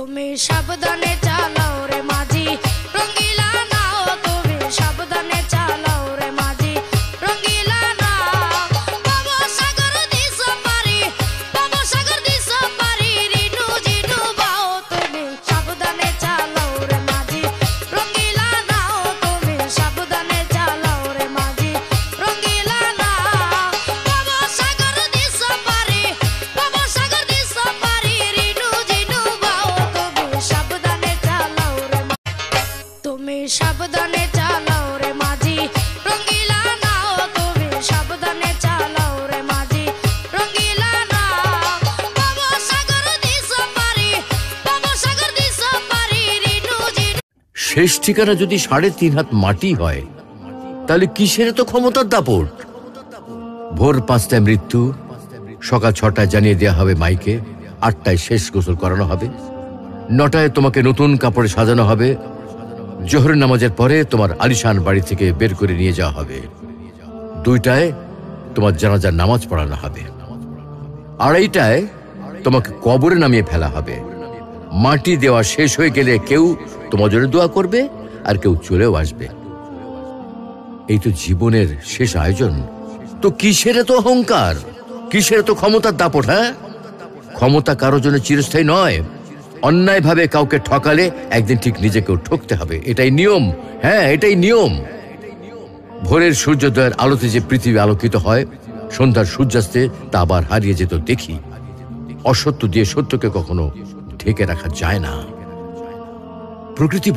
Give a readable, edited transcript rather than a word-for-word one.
তুমি সাবধানে চালাও রে মাঝি রঙ্গিলা নাও, তুমি সাবধানে চালাও রে মাঝি রঙ্গিলা নাও। বাবা সাগর দিস পারি, বাবা সাগর দিস পারি, রিনু জিনু বাও, তুমি সাবধানে চালাও রে মাঝি রঙ্গিলা নাও, তুমি সাবধানে চালাও রে মাঝি রঙ্গিলা নাও। বাবা সাগর দিস পারি, বাবা সাগর দিস পারি, রিনু জিনু বাও, তুমি সাবধানে চালাও রে, তুমি সাবধানে চালাও রে মাঝি রঙ্গিলা নাও, তুমি সাবধানে চালাও রে মাঝি রঙ্গিলা নাও। বাবা সাগর দিস পারি, বাবা সাগর দিস পারি, রিনু জিনু। শেষ ঠিকানা যদি 3.5 হাত মাটি হয় তাহলে কিসের তো ক্ষমতার দাপট? ভোর 5টায় মৃত্যু, সকাল 6টায় জানিয়ে দেওয়া হবে মাইকে, 8টায় শেষ গোসল করানো হবে, 9টায় তোমাকে নতুন কাপড়ে সাজানো হবে, জোহরের নামাজের পরে তোমার আলিশান বাড়ি থেকে বের করে নিয়ে যাওয়া হবে, 2টায় তোমার জানাজার নামাজ পড়ানো হবে, 2:30টায় তোমাকে কবরে নামিয়ে ফেলা হবে। মাটি দেওয়া শেষ হয়ে গেলে কেউ তোমার জন্য দোয়া করবে আর কেউ চলেও আসবে। এই তো জীবনের শেষ আয়োজন। তো কিসের তো অহংকার, কিসের তো ক্ষমতার দাপট? হ্যাঁ, ক্ষমতা কারো জন্য চিরস্থায়ী নয়। অন্যায়ভাবে কাউকে ঠকালে একদিন ঠিক নিজেকেও ঠকতে হবে, এটাই নিয়ম। হ্যাঁ, এটাই নিয়ম। ভোরের সূর্যোদয়ের আলোতে যে পৃথিবী আলোকিত হয়, সন্ধ্যার সূর্যাস্তে তা আবার হারিয়ে যেত দেখি। অসত্য দিয়ে সত্যকে কখনো ঢেকে রাখা যায় না। প্রকৃতি